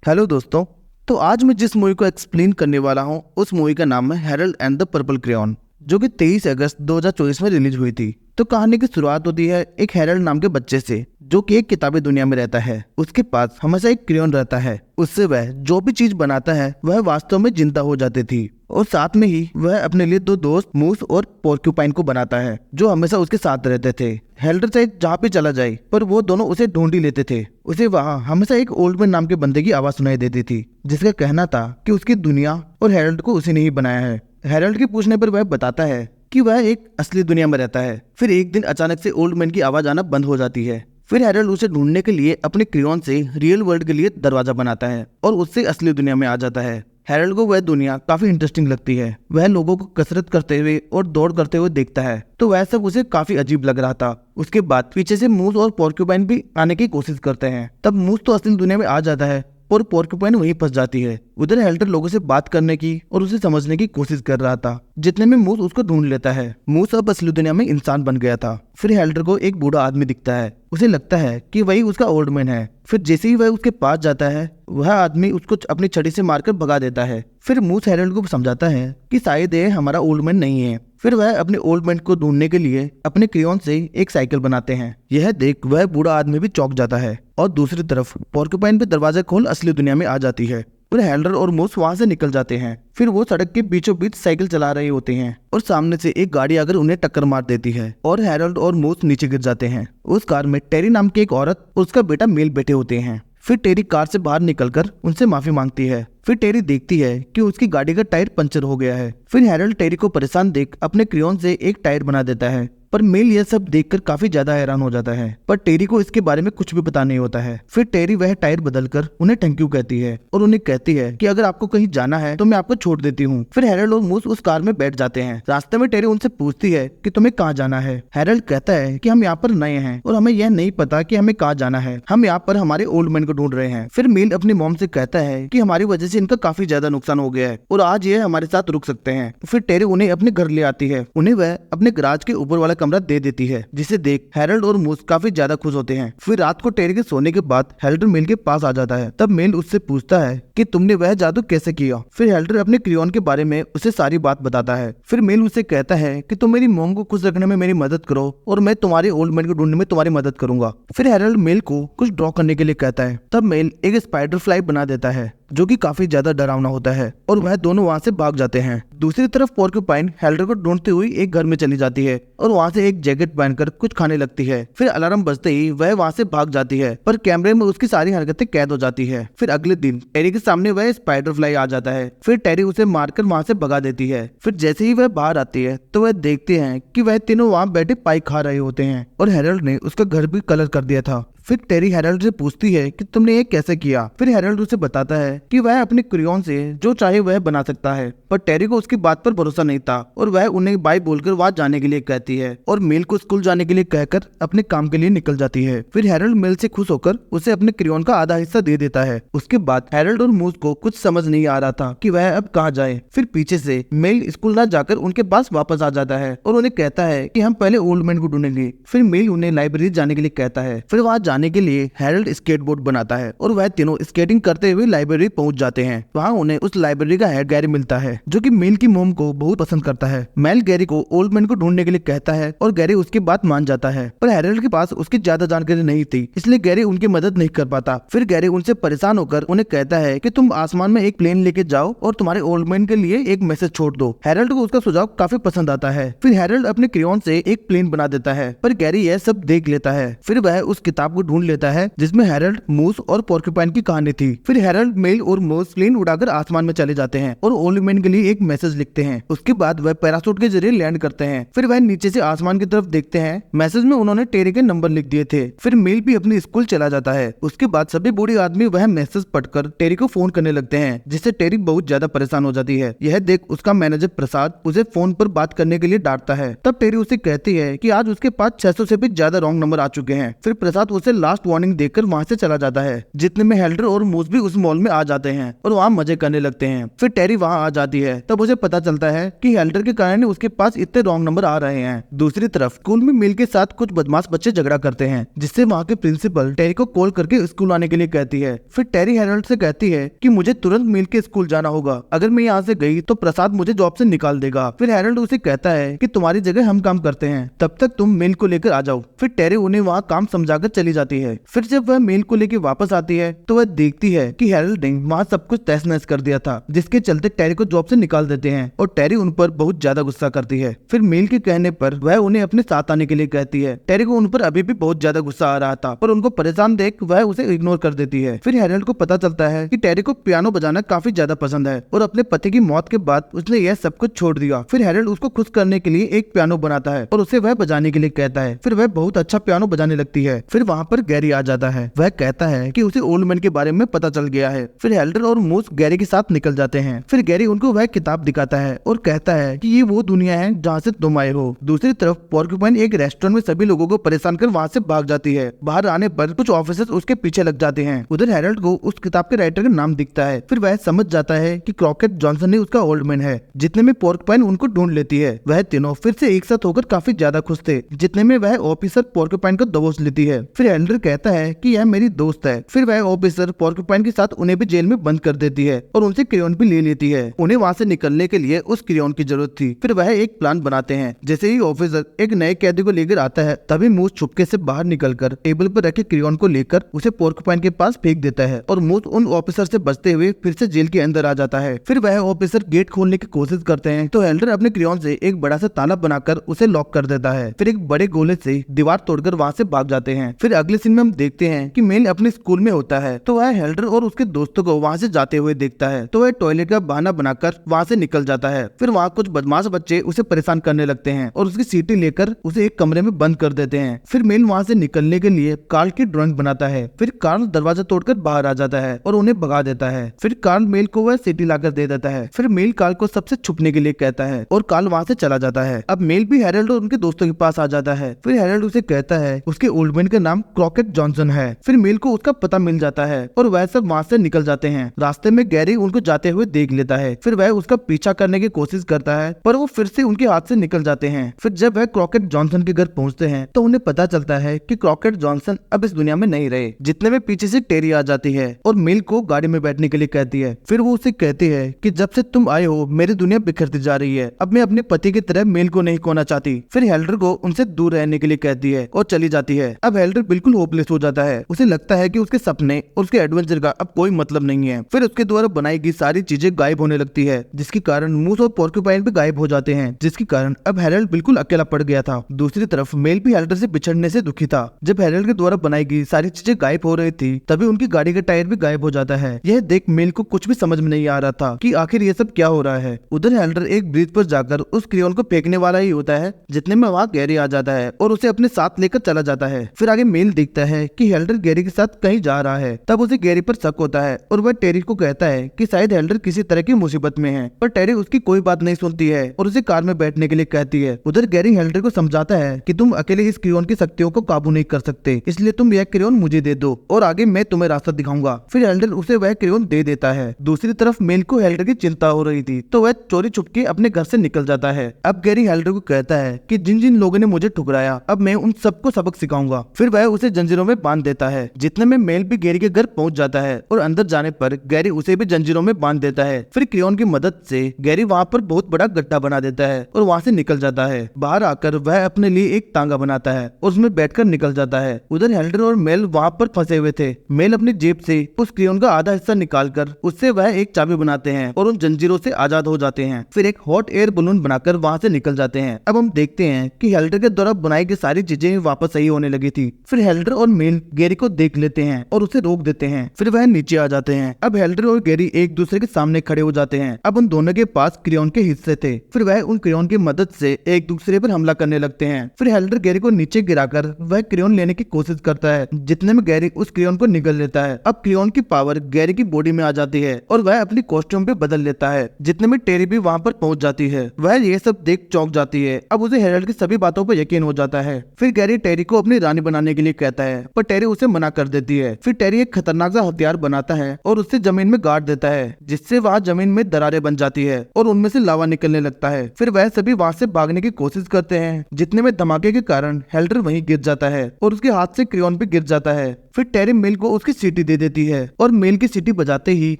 Hello दोस्तों। तो आज मैं जिस मूवी को एक्सप्लेन करने वाला हूँ उस मूवी का नाम है Harold and the purple crayon, जो कि 23 अगस्त 2024 में रिलीज हुई थी। तो कहानी की शुरुआत होती है एक हैरोल्ड नाम के बच्चे से, जो कि एक किताबी दुनिया में रहता है। उसके पास हमेशा एक क्रेयॉन रहता है। उससे वह जो भी चीज बनाता है वह वास्तव में जिंदा हो जाती थी। और साथ में ही वह अपने लिए दो दोस्त मूस और पोर्क्यूपाइन को बनाता है, जो हमेशा उसके साथ रहते थे। हैरोल्ड चाहे जहाँ पे चला जाए पर वो दोनों उसे ढूंढ ही लेते थे। उसे वहाँ हमेशा एक ओल्ड मैन नाम के बंदे की आवाज सुनाई देती थी, जिसका कहना था कि उसकी दुनिया और हैरोल्ड को उसी ने ही बनाया है। हैरोल्ड के पूछने पर वह बताता है कि वह एक असली दुनिया में रहता है। फिर एक दिन अचानक से ओल्ड मैन की आवाज आना बंद हो जाती है। फिर हैरोल्ड उसे ढूंढने के लिए अपने क्रेयॉन से रियल वर्ल्ड के लिए दरवाजा बनाता है और उससे असली दुनिया में आ जाता है। हैरोल्ड को वह दुनिया काफी इंटरेस्टिंग लगती है। वह लोगों को कसरत करते हुए और दौड़ करते हुए देखता है, तो वह सब उसे काफी अजीब लग रहा था। उसके बाद पीछे से मूस और पोर्क्यूपाइन भी आने की कोशिश करते हैं। तब मूस तो असली दुनिया में आ जाता है और पोर्क्यूपाइन वहीं फंस जाती है। उधर हैरोल्ड लोगों से बात करने की और उसे समझने की कोशिश कर रहा था, जितने में मूस उसको ढूंढ लेता है। मूस अब असली दुनिया में इंसान बन गया था। फिर हैरोल्ड को एक बूढ़ा आदमी दिखता है। उसे लगता है कि वही उसका ओल्ड मैन है। फिर जैसे ही वह उसके पास जाता है, वह आदमी उसको अपनी छड़ी से मारकर भगा देता है। फिर मूस हैरोल्ड को समझाता है कि शायद ये हमारा ओल्ड मैन नहीं है। फिर वह अपने ओल्ड मैन को ढूंढने के लिए अपने क्रेयॉन से एक साइकिल बनाते हैं। यह देख वह बूढ़ा आदमी भी चौंक जाता है। और दूसरी तरफ पोर्क्यूपाइन भी दरवाजा खोल असली दुनिया में आ जाती है। फिर हैरोल्ड और मूस वहां से निकल जाते हैं। फिर वो सड़क के बीचों बीच साइकिल चला रहे होते हैं और सामने से एक गाड़ी आकर उन्हें टक्कर मार देती है और हैरोल्ड और मूस नीचे गिर जाते हैं। उस कार में टेरी नाम की एक औरत और उसका बेटा मेल बैठे होते हैं। फिर टेरी कार से बाहर निकलकर उनसे माफी मांगती है। फिर टेरी देखती है कि उसकी गाड़ी का टायर पंचर हो गया है। फिर हैरोल्ड टेरी को परेशान देख अपने क्रेयॉन से एक टायर बना देता है। पर मेल यह सब देखकर काफी ज्यादा हैरान हो जाता है, पर टेरी को इसके बारे में कुछ भी पता नहीं होता है। फिर टेरी वह टायर बदलकर उन्हें थैंक यू कहती है और उन्हें कहती है कि अगर आपको कहीं जाना है तो मैं आपको छोड़ देती हूँ। फिर हैरोल्ड और मूस उस कार में बैठ जाते हैं। रास्ते में टेरी उनसे पूछती है कि तुम्हें कहाँ जाना है। हैरोल्ड कहता है कि हम यहाँ पर नए हैं और हमें यह नहीं पता कि हमें कहाँ जाना है। हम यहाँ पर हमारे ओल्ड मैन को ढूंढ रहे हैं। फिर मेल अपनी मॉम से कहता है कि हमारी वजह से इनका काफी ज्यादा नुकसान हो गया है और आज ये हमारे साथ रुक सकते हैं। फिर टेरी उन्हें अपने घर ले आती है। उन्हें वह अपने गराज के ऊपर वाला कमरा दे देती है, जिसे देख हैरोल्ड और मूस काफी ज्यादा खुश होते हैं। फिर रात को टेरी के सोने के बाद हैरोल्ड मेल के पास आ जाता है। तब मेल उससे पूछता है कि तुमने वह जादू कैसे किया। फिर हैरोल्ड अपने क्रेयॉन के बारे में उसे सारी बात बताता है। फिर मेल उसे कहता है कि तुम मेरी मॉम को खुश रखने में मेरी मदद करो और मैं तुम्हारे ओल्ड मैन को ढूंढने में तुम्हारी मदद करूंगा। फिर हैरोल्ड मेल को कुछ ड्रॉ करने के लिए कहता है। तब मेल एक स्पाइडर फ्लाई बना देता है, जो कि काफी ज्यादा डरावना होता है, और वह दोनों वहां से भाग जाते हैं। दूसरी तरफ पोर्क्यूपाइन हैरोल्ड को ढूंढते हुए एक घर में चली जाती है और वहां से एक जैकेट पहनकर कुछ खाने लगती है। फिर अलार्म बजते ही वह वहां से भाग जाती है, पर कैमरे में उसकी सारी हरकतें कैद हो जाती है। फिर अगले दिन टेरी के सामने वह स्पाइडर फ्लाई आ जाता है। फिर टेरी उसे मारकर वहां से भगा देती है। फिर जैसे ही वह बाहर आती है तो वह देखते हैं कि वह तीनों वहां बैठे पाई खा रहे होते हैं और हैरोल्ड ने उसका घर भी कलर कर दिया था। फिर टेरी हैरोल्ड से पूछती है कि तुमने ये कैसे किया। फिर हैरोल्ड उसे बताता है कि वह अपने क्रेयॉन से जो चाहे वह बना सकता है, पर टेरी को उसकी बात पर भरोसा नहीं था और वह उन्हें बाय बोलकर वहां जाने के लिए कहती है और मेल को स्कूल जाने के लिए कहकर अपने काम के लिए निकल जाती है। फिर हैरोल्ड मेल से खुश होकर उसे अपने क्रेयॉन का आधा हिस्सा दे देता है। उसके बाद हैरोल्ड और मूस को कुछ समझ नहीं आ रहा था कि वह अब कहाँ जाए। फिर पीछे से मेल स्कूल न जाकर उनके पास वापस आ जाता है और उन्हें कहता है कि हम पहले ओल्ड मैन को ढूंढेंगे। फिर मेल उन्हें लाइब्रेरी जाने के लिए कहता है। फिर वहां जाने के लिए हैरोल्ड स्केटबोर्ड बनाता है और वह तीनों स्केटिंग करते हुए लाइब्रेरी पहुंच जाते हैं। वहां उन्हें उस लाइब्रेरी का हेड गैरी मिलता है, जो कि मेल की मोम को बहुत पसंद करता है। मेल गैरी को ओल्ड मैन को ढूंढने के लिए कहता है और गैरी उसकी बात मान जाता है, पर हैरोल्ड के पास उसकी ज्यादा जानकारी नहीं थी, इसलिए गैरी उनकी मदद नहीं कर पाता। फिर गैरी उनसे परेशान होकर उन्हें कहता है कि तुम आसमान में एक प्लेन लेके जाओ और तुम्हारे ओल्ड मैन के लिए एक मैसेज छोड़ दो। हैरोल्ड को उसका सुझाव काफी पसंद आता है। फिर हैरोल्ड अपने क्रेयॉन से एक प्लेन बना देता है, पर गैरी यह सब देख लेता है। फिर वह उस किताब को ढूंढ लेता है जिसमें हैरोल्ड, मूस और पोर्क्यूपाइन की कहानी थी। फिर हैरोल्ड, मेल और मूस प्लेन उड़ाकर आसमान में चले जाते हैं और ओल्ड मैन के लिए एक मैसेज लिखते हैं। उसके बाद वह पैराशूट के जरिए लैंड करते हैं। फिर वह नीचे से आसमान की तरफ देखते हैं। मैसेज में उन्होंने टेरी के नंबर लिख दिए थे। फिर मेल भी अपनी स्कूल चला जाता है। उसके बाद सभी बूढ़े आदमी वह मैसेज पढ़कर टेरी को फोन करने लगते हैं, जिससे टेरी बहुत ज्यादा परेशान हो जाती है। यह देख उसका मैनेजर प्रसाद उसे फोन पर बात करने के लिए डांटता है। तब टेरी उसे कहती है कि आज उसके पास 600 से भी ज्यादा रॉन्ग नंबर आ चुके हैं। फिर प्रसाद उसे उसे लास्ट वार्निंग देकर वहाँ से चला जाता है। जितने में हेल्डर और मूस भी उस मॉल में आ जाते हैं और वहाँ मजे करने लगते हैं। फिर टेरी वहाँ आ जाती है। तब उसे पता चलता है कि हेल्डर के कारण उसके पास इतने रॉन्ग नंबर आ रहे हैं। दूसरी तरफ स्कूल में मिल के साथ कुछ बदमाश बच्चे झगड़ा करते हैं, जिससे वहाँ के प्रिंसिपल टेरी को कॉल करके स्कूल आने के लिए कहती है। फिर टेरी हेरल्ड से कहती है कि मुझे तुरंत मिल के स्कूल जाना होगा, अगर मैं यहाँ से गई तो प्रसाद मुझे जॉब से निकाल देगा। फिर हेरल्ड उसे कहता है कि तुम्हारी जगह हम काम करते हैं, तब तक तुम मेल को लेकर आ जाओ। फिर टेरी उन्हें वहाँ काम समझाकर चली जाती है। फिर जब वह मेल को लेकर वापस आती है तो वह देखती है कि हेरल्ड ने वहाँ सब कुछ तहस नहस कर दिया था, जिसके चलते टेरी को जॉब से निकाल देते हैं और टेरी उन पर बहुत ज्यादा गुस्सा करती है। फिर मेल के कहने पर वह उन्हें अपने साथ आने के लिए कहती है। टेरी को उन पर अभी भी बहुत ज्यादा गुस्सा आ रहा था, पर उनको परेशान देख वह उसे इग्नोर कर देती है। फिर हेरल्ड को पता चलता है कि टेरी को पियानो बजाना काफी ज्यादा पसंद है और अपने पति की मौत के बाद उसने यह सब कुछ छोड़ दिया। फिर हेरल्ड उसको खुश करने के लिए एक पियानो बनाता है और उसे वह बजाने के लिए कहता है। फिर वह बहुत अच्छा पियानो बजाने लगती है। फिर वहाँ पर गैरी आ जाता है। वह कहता है कि उसे ओल्ड मैन के बारे में पता चल गया है। फिर हेल्डर और मूस गैरी के साथ निकल जाते हैं। फिर गैरी उनको वह किताब दिखाता है और कहता है कि ये वो दुनिया है जहाँ से तुम आए हो। दूसरी तरफ पोर्क्यूपाइन एक रेस्टोरेंट में सभी लोगों को परेशान कर वहाँ से भाग जाती है। बाहर आने पर कुछ ऑफिसर्स उसके पीछे लग जाते हैं। उधर हेरल्ड को उस किताब के राइटर का नाम दिखता है। फिर वह समझ जाता है कि क्रॉकेट जॉनसन ही उसका ओल्ड मैन है। जितने में पोर्क्यूपाइन उनको ढूंढ लेती है। वह तीनों फिर से एक साथ होकर काफी ज्यादा खुश थे। जितने में वह ऑफिसर पोर्क्यूपाइन को दबोच लेती है। फिर हेल्डर कहता है कि यह मेरी दोस्त है। फिर वह ऑफिसर पोर्क्यूपाइन के साथ उन्हें भी जेल में बंद कर देती है और उनसे क्रेयॉन भी ले लेती है। उन्हें वहाँ से निकलने के लिए उस क्रेयॉन की जरूरत थी। फिर वह एक प्लान बनाते हैं। जैसे ही ऑफिसर एक नए कैदी को लेकर आता है, तभी मूस छुपके से बाहर निकलकर टेबल पर रखे क्रेयॉन को लेकर उसे पोर्क्यूपाइन के पास फेंक देता है और मूस उन ऑफिसर से बचते हुए फिर से जेल के अंदर आ जाता है। फिर वह ऑफिसर गेट खोलने की कोशिश करते हैं तो हेल्डर अपने क्रेयॉन से एक बड़ा सा ताला बनाकर उसे लॉक कर देता है। फिर एक बड़े गोले से दीवार तोड़कर वहाँ से भाग जाते हैं। फिर अगले सीन में हम देखते हैं कि मेल अपने स्कूल में होता है तो वह हेल्डर और उसके दोस्तों को वहाँ से जाते हुए देखता है तो वह टॉयलेट का बहाना बनाकर वहाँ से निकल जाता है। फिर वहाँ कुछ बदमाश बच्चे उसे परेशान करने लगते हैं और उसकी सीटें लेकर उसे एक कमरे में बंद कर देते हैं। फिर मेल वहाँ से निकलने के लिए कार्ल की ड्राइंग बनाता है। फिर कार्ल दरवाजा तोड़कर बाहर आ जाता है और उन्हें भगा देता है। फिर कार्ल मेल को वह सीटी लाकर दे देता है। फिर मेल कार्ल को सबसे छुपने के लिए कहता है और कार्ल वहाँ से चला जाता है। अब मेल भी हेरल्ड और उनके दोस्तों के पास आ जाता है। फिर हेरल्ड उसे कहता है उसके ओल्ड मैन का नाम क्रॉकेट जॉनसन है। फिर मेल को उसका पता मिल जाता है और वह सब वहाँ से निकल जाते हैं। रास्ते में गैरी उनको जाते हुए देख लेता है। फिर वह उसका पीछा करने की कोशिश करता है पर वो फिर से उनके हाथ से निकल जाते हैं। फिर जब वह क्रॉकेट जॉनसन के घर पहुँचते हैं तो उन्हें पता चलता है कि क्रॉकेट जॉनसन अब इस दुनिया में नहीं रहे। जितने में पीछे से टेरी आ जाती है और मेल को गाड़ी में बैठने के लिए कहती है। फिर वो उसे कहती है कि जब से तुम आए हो मेरी दुनिया बिखरती जा रही है, अब मैं अपने पति की तरह मेल को नहीं खोना चाहती। फिर हेल्डर को उनसे दूर रहने के लिए कहती है और चली जाती है। अब हेल्डर बिल्कुल होपलेस हो जाता है। उसे लगता है कि उसके सपने और उसके एडवेंचर का अब कोई मतलब नहीं है। फिर उसके द्वारा बनाई गई सारी चीजें गायब होने लगती है, जिसके कारण मूस और पोर्क्यूपाइन भी गायब हो जाते हैं, जिसके कारण अब हेरल्ड बिल्कुल अकेला पड़ गया था। दूसरी तरफ मेल भी हेल्डर से बिछड़ने से दुखी था। जब हेरल्ड के द्वारा बनाई गई सारी चीजें गायब हो रही थी तभी उनकी गाड़ी का टायर भी गायब हो जाता है। यह देख मेल को कुछ भी समझ में नहीं आ रहा था कि आखिर ये सब क्या हो रहा है। उधर हेल्डर एक ब्रिज पर जाकर उस क्रेयॉन को फेंकने वाला ही होता है। जितने में वहाँ गैरी आ जाता है और उसे अपने साथ लेकर चला जाता है। फिर आगे मेल दिखता है कि हेल्डर गैरी के साथ कहीं जा रहा है। तब उसे गैरी पर शक होता है और वह टेरी को कहता है कि शायद हेल्डर किसी तरह की मुसीबत में है, पर टेरी उसकी कोई बात नहीं सुनती है और उसे कार में बैठने के लिए कहती है। उधर गैरी हेल्डर को समझाता है कि तुम अकेले इस क्रेयॉन की शक्तियों को काबू नहीं कर सकते, इसलिए तुम यह क्रेयॉन मुझे दे दो और आगे मैं तुम्हें रास्ता दिखाऊंगा। फिर हेल्डर उसे वह क्रेयॉन दे देता है। दूसरी तरफ मेल को हेल्डर की चिंता हो रही थी तो वह चोरी छुपके अपने घर से निकल जाता है। अब गैरी हेल्डर को कहता है कि जिन जिन लोगों ने मुझे ठुकराया अब मैं उन सबको सबक सिखाऊंगा। फिर वह उसे जंजीरों में बांध देता है। जितने में मेल भी गैरी के घर पहुंच जाता है और अंदर जाने पर गैरी उसे भी जंजीरों में बांध देता है। फिर क्रेयॉन की मदद से गैरी वहाँ पर बहुत बड़ा गड्ढा बना देता है और वहाँ से निकल जाता है। बाहर आकर वह अपने लिए एक तांगा बनाता है और उसमें बैठकर निकल जाता है। उधर हेल्डर और मेल वहाँ पर फंसे हुए थे। मेल अपनी जेब से उस क्रेयॉन का आधा हिस्सा निकालकर उससे वह एक चाबी बनाते हैं और उन जंजीरों से आजाद हो जाते हैं। फिर एक हॉट एयर बलून बनाकर वहाँ से निकल जाते हैं। अब हम देखते हैं कि हेल्डर के द्वारा बनाई गई सारी चीजें वापस सही होने लगी थी। फिर हेल्डर और मेल गैरी को देख लेते हैं और उसे रोक देते हैं। फिर वह नीचे आ जाते हैं। अब हेल्डर और गैरी एक दूसरे के सामने खड़े हो जाते हैं। अब उन दोनों के पास क्रेयॉन के हिस्से थे। फिर वह उन क्रेयॉन की मदद से एक दूसरे पर हमला करने लगते हैं। फिर हेल्डर गैरी को नीचे गिराकर वह क्रेयॉन लेने की कोशिश करता है। जितने में गैरी उस क्रेयॉन को निगल लेता है। अब क्रेयॉन की पावर गैरी की बॉडी में आ जाती है और वह अपनी कॉस्ट्यूम पे बदल लेता है। जितने में टेरी भी वहाँ पर पहुंच जाती है। वह ये सब देख चौंक जाती है। अब उसे हेरल्ड की सभी बातों पर यकीन हो जाता है। फिर गैरी टेरी को अपनी रानी बनाने के लिए कहता है, पर टेरी उसे मना कर देती है। फिर टेरी एक खतरनाक सा हथियार बनाता है और उससे जमीन में गाड़ देता है, जिससे वहाँ जमीन में दरारें बन जाती है और उनमें से लावा निकलने लगता है। फिर वह सभी वहाँ से भागने की कोशिश करते हैं, जितने में धमाके के कारण हेल्डर वहीं गिर जाता है और उसके हाथ से क्रियॉन भी गिर जाता है। फिर टेरी मेल को उसकी सीटी दे देती है और मेल की सीटी बजाते ही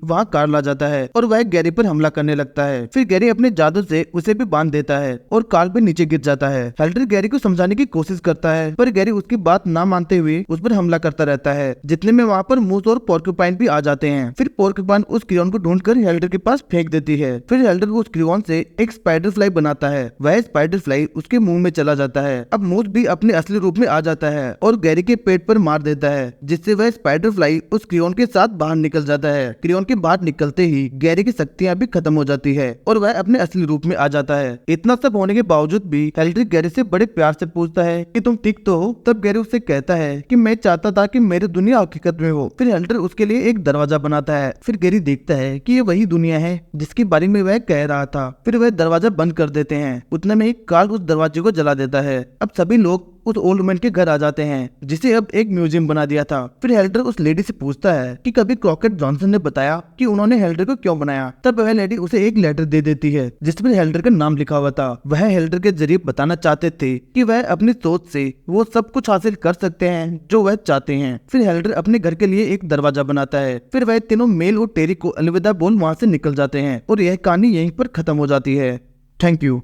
वहाँ कार्ल आ जाता है और वह गैरी पर हमला करने लगता है। फिर गैरी अपने जादू से उसे भी बांध देता है और कार्ल भी नीचे गिर जाता है। हेल्डर गैरी को समझाने की कोशिश करता है, पर गैरी उसकी बात ना मानते हुए उस पर हमला करता रहता है, जितने में वहाँ पर मूस और पोर्क्यूपाइन भी आ जाते हैं। फिर पोर्क्यूपाइन उस क्रियॉन को ढूंढकर हेल्डर के पास फेंक देती है। फिर हेल्डर उस क्रियॉन से एक स्पाइडर फ्लाई बनाता है, वह स्पाइडर फ्लाई उसके मुंह में चला जाता है। अब मूस भी अपने असली रूप में आ जाता है और गैरी के पेट पर मार देता है, जिससे वह स्पाइडर फ्लाई उस क्रियॉन के साथ बाहर निकल जाता है। क्रियॉन के बाहर निकलते ही गैरी की शक्तियां भी खत्म हो जाती है और वह अपने असली रूप में आ जाता है। इतना सब होने के बावजूद भी हेल्डर गैरी से बड़े प्यार से पूछता है कि तुम ठीक तो हो। तब गैरी उससे कहता है कि मैं चाहता था कि मेरी दुनिया हकीकत में हो। फिर हेल्डर उसके लिए एक दरवाजा बनाता है। फिर गैरी देखता है कि ये वही दुनिया है जिसके बारे में वह कह रहा था। फिर वह दरवाजा बंद कर देते हैं। उतने में ही कार्ल उस दरवाजे को जला देता है। अब सभी लोग उस ओल्ड मैन के घर आ जाते हैं, जिसे अब एक म्यूजियम बना दिया था। फिर हेल्डर उस लेडी से पूछता है कि कभी क्रॉकेट जॉनसन ने बताया कि उन्होंने हेल्डर को क्यों बनाया। तब वह लेडी उसे एक लेटर दे देती है जिसमें हेल्डर का नाम लिखा हुआ था। वह हेल्डर के जरिए बताना चाहते थे कि वह अपनी सोच से वो सब कुछ हासिल कर सकते हैं जो वह चाहते हैं। फिर हेल्डर अपने घर के लिए एक दरवाजा बनाता है। फिर वह तीनों मेल और टेरी को अलविदा बोल वहाँ से निकल जाते हैं और यह कहानी यहीं पर खत्म हो जाती है। Thank you.